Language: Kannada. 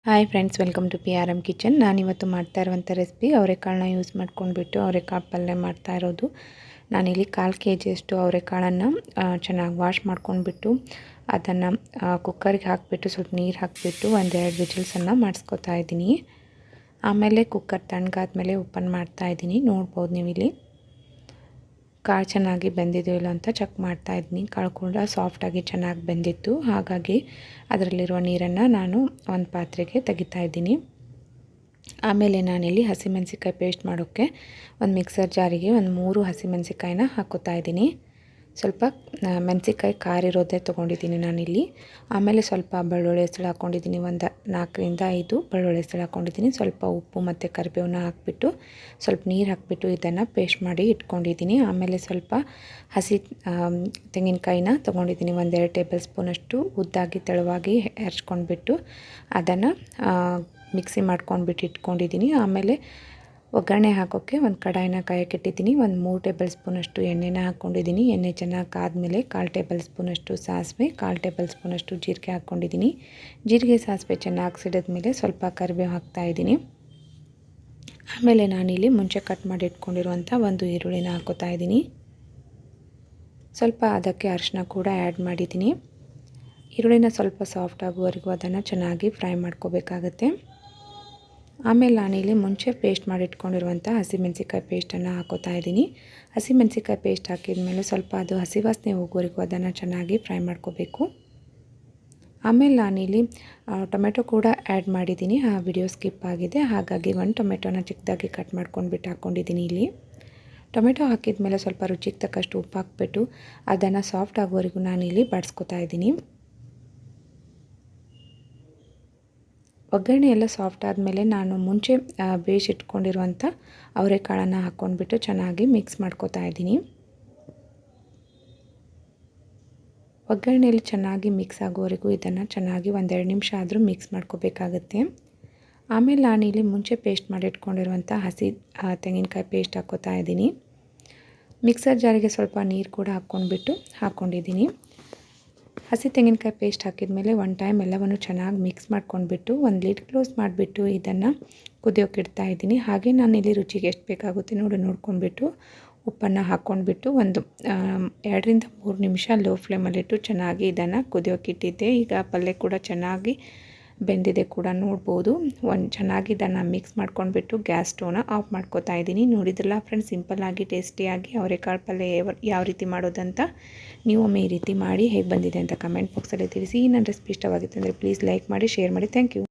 Hi friends, welcome to PRM kitchen. ನಾನಿವತ್ತು ಮಾಡ್ತಾ ಇರುವಂಥ ರೆಸಿಪಿ ಅವರೆಕಾಳನ್ನ ಯೂಸ್ ಮಾಡ್ಕೊಂಡ್ಬಿಟ್ಟು ಅವರೆಕಾಳು ಪಲ್ಯ ಮಾಡ್ತಾ ಇರೋದು. ನಾನಿಲ್ಲಿ 1/4 kg ಅವರೆಕಾಳನ್ನು ಚೆನ್ನಾಗಿ ವಾಶ್ ಮಾಡ್ಕೊಂಡ್ಬಿಟ್ಟು ಅದನ್ನು ಕುಕ್ಕರಿಗೆ ಹಾಕಿಬಿಟ್ಟು ಸ್ವಲ್ಪ ನೀರು ಹಾಕಿಬಿಟ್ಟು 1-2 ವಿಜಿಲ್ಸನ್ನು ಮಾಡಿಸ್ಕೊತಾ ಇದ್ದೀನಿ. ಆಮೇಲೆ ಕುಕ್ಕರ್ ತಣ್ಣಗಾದ್ಮೇಲೆ ಓಪನ್ ಮಾಡ್ತಾ ಇದ್ದೀನಿ. ನೋಡ್ಬೋದು ನೀವು ಇಲ್ಲಿ ಕಾಳು ಚೆನ್ನಾಗಿ ಬೆಂದಿದೆಯೋ ಇಲ್ಲ ಅಂತ ಚೆಕ್ ಮಾಡ್ತಾ ಇದ್ದೀನಿ. ಕಾಳು ಕೂಡ ಸಾಫ್ಟಾಗಿ ಚೆನ್ನಾಗಿ ಬೆಂದಿತ್ತು, ಹಾಗಾಗಿ ಅದರಲ್ಲಿರುವ ನೀರನ್ನು ನಾನು ಒಂದು ಪಾತ್ರೆಗೆ ತೆಗಿತಾ ಇದ್ದೀನಿ. ಆಮೇಲೆ ನಾನಿಲ್ಲಿ ಹಸಿಮೆಣಸಿಕಾಯಿ ಪೇಸ್ಟ್ ಮಾಡೋಕ್ಕೆ ಒಂದು ಮಿಕ್ಸರ್ ಜಾರಿಗೆ 3 ಹಸಿಮೆಣಸಿಕಾಯಿನ ಹಾಕೋತಾ ಇದ್ದೀನಿ. ಸ್ವಲ್ಪ ಮೆಣಸಿಕಾಯಿ ಖಾರ ಇರೋದೇ ತೊಗೊಂಡಿದ್ದೀನಿ ನಾನಿಲ್ಲಿ. ಆಮೇಲೆ ಸ್ವಲ್ಪ ಬೆಳ್ಳುಳ್ಳಿ ಹೆಸಳು ಹಾಕ್ಕೊಂಡಿದ್ದೀನಿ, ಒಂದು 4-5 ಬೆಳ್ಳುಳ್ಳಿ ಹೆಸಳು ಹಾಕ್ಕೊಂಡಿದ್ದೀನಿ. ಸ್ವಲ್ಪ ಉಪ್ಪು ಮತ್ತು ಕರಿಬೇವನ್ನ ಹಾಕಿಬಿಟ್ಟು ಸ್ವಲ್ಪ ನೀರು ಹಾಕಿಬಿಟ್ಟು ಇದನ್ನು ಪೇಸ್ಟ್ ಮಾಡಿ ಇಟ್ಕೊಂಡಿದ್ದೀನಿ. ಆಮೇಲೆ ಸ್ವಲ್ಪ ಹಸಿ ತೆಂಗಿನಕಾಯಿನ ತೊಗೊಂಡಿದ್ದೀನಿ, 1-2 ಟೇಬಲ್ ಸ್ಪೂನಷ್ಟು ಉದ್ದಾಗಿ ತೆಳುವಾಗಿ ಹೆರ್ಚ್ಕೊಂಡ್ಬಿಟ್ಟು ಅದನ್ನು ಮಿಕ್ಸಿ ಮಾಡ್ಕೊಂಡ್ಬಿಟ್ಟು ಇಟ್ಕೊಂಡಿದ್ದೀನಿ. ಆಮೇಲೆ ಒಗ್ಗರಣೆ ಹಾಕೋಕ್ಕೆ ಒಂದು ಕಡಾಯಿನ ಕಾಯಕ್ಕೆ ಇಟ್ಟಿದ್ದೀನಿ. 3 ಟೇಬಲ್ ಸ್ಪೂನಷ್ಟು ಎಣ್ಣೆನ ಹಾಕ್ಕೊಂಡಿದ್ದೀನಿ. ಎಣ್ಣೆ ಚೆನ್ನಾಗಿ ಕಾದ್ಮೇಲೆ 1/4 ಟೇಬಲ್ ಸ್ಪೂನಷ್ಟು ಸಾಸಿವೆ, 1/4 ಟೇಬಲ್ ಸ್ಪೂನಷ್ಟು ಜೀರಿಗೆ ಹಾಕ್ಕೊಂಡಿದ್ದೀನಿ. ಜೀರಿಗೆ ಸಾಸಿವೆ ಚೆನ್ನಾಗಿ ಸಿಡಿದ್ಮೇಲೆ ಸ್ವಲ್ಪ ಕರಿಬೇವು ಹಾಕ್ತಾಯಿದ್ದೀನಿ. ಆಮೇಲೆ ನಾನಿಲ್ಲಿ ಮುಂಚೆ ಕಟ್ ಮಾಡಿ ಇಟ್ಕೊಂಡಿರುವಂಥ ಒಂದು ಈರುಳ್ಳಿನ ಹಾಕೋತಾ ಇದ್ದೀನಿ. ಸ್ವಲ್ಪ ಅದಕ್ಕೆ ಅರಿಶಿನ ಕೂಡ ಆ್ಯಡ್ ಮಾಡಿದ್ದೀನಿ. ಈರುಳ್ಳಿನ ಸ್ವಲ್ಪ ಸಾಫ್ಟ್ ಆಗುವವರೆಗೂ ಅದನ್ನು ಚೆನ್ನಾಗಿ ಫ್ರೈ ಮಾಡ್ಕೋಬೇಕಾಗತ್ತೆ. ಆಮೇಲೆ ನಾನಿಲ್ಲಿ ಮುಂಚೆ ಪೇಸ್ಟ್ ಮಾಡಿ ಇಟ್ಕೊಂಡಿರುವಂಥ ಹಸಿಮೆಣಸಿಕಾಯಿ ಪೇಸ್ಟನ್ನು ಹಾಕೋತಾ ಇದ್ದೀನಿ. ಹಸಿಮೆಣಸಿಕಾಯಿ ಪೇಸ್ಟ್ ಹಾಕಿದ ಮೇಲೆ ಸ್ವಲ್ಪ ಅದು ಹಸಿ ವಾಸನೆ ಹೋಗೋವರೆಗೂ ಅದನ್ನು ಚೆನ್ನಾಗಿ ಫ್ರೈ ಮಾಡ್ಕೋಬೇಕು. ಆಮೇಲೆ ನಾನಿಲ್ಲಿ ಟೊಮೆಟೊ ಕೂಡ ಆ್ಯಡ್ ಮಾಡಿದ್ದೀನಿ. ಆ ವಿಡಿಯೋ ಸ್ಕಿಪ್ ಆಗಿದೆ, ಹಾಗಾಗಿ 1 ಟೊಮೆಟೊನ ಚಿಕ್ಕದಾಗಿ ಕಟ್ ಮಾಡ್ಕೊಂಡ್ಬಿಟ್ಟು ಹಾಕ್ಕೊಂಡಿದ್ದೀನಿ. ಇಲ್ಲಿ ಟೊಮೆಟೊ ಹಾಕಿದ ಮೇಲೆ ಸ್ವಲ್ಪ ರುಚಿಗೆ ತಕ್ಕಷ್ಟು ಉಪ್ಪು ಹಾಕ್ಬಿಟ್ಟು ಅದನ್ನು ಸಾಫ್ಟ್ ಆಗೋವರೆಗೂ ನಾನಿಲ್ಲಿ ಬಡಿಸ್ಕೊತಾ ಇದ್ದೀನಿ. ಒಗ್ಗರಣೆ ಎಲ್ಲ ಸಾಫ್ಟ್ ಆದಮೇಲೆ ನಾನು ಮುಂಚೆ ಬೇಯಿಸಿಟ್ಕೊಂಡಿರುವಂಥ ಅವರೆಕಾಳನ್ನು ಹಾಕ್ಕೊಂಡ್ಬಿಟ್ಟು ಚೆನ್ನಾಗಿ ಮಿಕ್ಸ್ ಮಾಡ್ಕೋತಾ ಇದ್ದೀನಿ. ಒಗ್ಗರಣೆಯಲ್ಲಿ ಚೆನ್ನಾಗಿ ಮಿಕ್ಸ್ ಆಗೋವರೆಗೂ ಇದನ್ನು ಚೆನ್ನಾಗಿ 1-2 ನಿಮಿಷ ಆದರೂ ಮಿಕ್ಸ್ ಮಾಡ್ಕೋಬೇಕಾಗತ್ತೆ. ಆಮೇಲೆ ನಾನಿಲ್ಲಿ ಮುಂಚೆ ಪೇಸ್ಟ್ ಮಾಡಿ ಇಟ್ಕೊಂಡಿರುವಂಥ ಹಸಿ ತೆಂಗಿನಕಾಯಿ ಪೇಸ್ಟ್ ಹಾಕ್ಕೋತಾ ಇದ್ದೀನಿ. ಮಿಕ್ಸರ್ ಜಾರಿಗೆ ಸ್ವಲ್ಪ ನೀರು ಕೂಡ ಹಾಕ್ಕೊಂಡಿದ್ದೀನಿ. ಹಸಿ ತೆಂಗಿನಕಾಯಿ ಪೇಸ್ಟ್ ಹಾಕಿದ ಮೇಲೆ ಒಂದು ಟೈಮ್ ಎಲ್ಲವನ್ನು ಚೆನ್ನಾಗಿ ಮಿಕ್ಸ್ ಮಾಡ್ಕೊಂಡ್ಬಿಟ್ಟು ಒಂದು ಲಿಡ್ ಕ್ಲೋಸ್ ಮಾಡಿಬಿಟ್ಟು ಇದನ್ನು ಕುದಿಯೋಕೆ ಇಡ್ತಾ ಇದ್ದೀನಿ. ಹಾಗೆ ನಾನಿಲ್ಲಿ ರುಚಿಗೆ ಎಷ್ಟು ಬೇಕಾಗುತ್ತೆ ನೋಡ್ಕೊಂಡ್ಬಿಟ್ಟು ಉಪ್ಪನ್ನು ಹಾಕ್ಕೊಂಡ್ಬಿಟ್ಟು ಒಂದು 2-3 ನಿಮಿಷ ಲೋ ಫ್ಲೇಮಲ್ಲಿಟ್ಟು ಚೆನ್ನಾಗಿ ಇದನ್ನು ಕುದಿಯೋಕೆ ಇಟ್ಟಿದ್ದೆ. ಈಗ ಪಲ್ಯ ಕೂಡ ಚೆನ್ನಾಗಿ ಬೆಂದಿದೆ ಕೂಡ ನೋಡ್ಬೋದು. ಚೆನ್ನಾಗಿ ಇದನ್ನು ಮಿಕ್ಸ್ ಮಾಡ್ಕೊಂಡ್ಬಿಟ್ಟು ಗ್ಯಾಸ್ ಸ್ಟವ್ನ ಆಫ್ ಮಾಡ್ಕೋತಾ ಇದ್ದೀನಿ. ನೋಡಿದ್ರಲ್ಲ ಫ್ರೆಂಡ್ಸ್, ಸಿಂಪಲ್ಲಾಗಿ ಟೇಸ್ಟಿಯಾಗಿ ಅವರೆಕಾಳು ಪಲ್ಯ ಯಾವ ರೀತಿ ಮಾಡೋದಂತ. ನೀವು ಒಮ್ಮೆ ಈ ರೀತಿ ಮಾಡಿ ಹೇಗೆ ಬಂದಿದೆ ಅಂತ ಕಮೆಂಟ್ ಬಾಕ್ಸಲ್ಲಿ ತಿಳಿಸಿ. ನನ್ನ ರೆಸಿಪಿ ಇಷ್ಟವಾಗಿತ್ತು ಅಂದರೆ ಪ್ಲೀಸ್ ಲೈಕ್ ಮಾಡಿ, ಶೇರ್ ಮಾಡಿ. Thank you.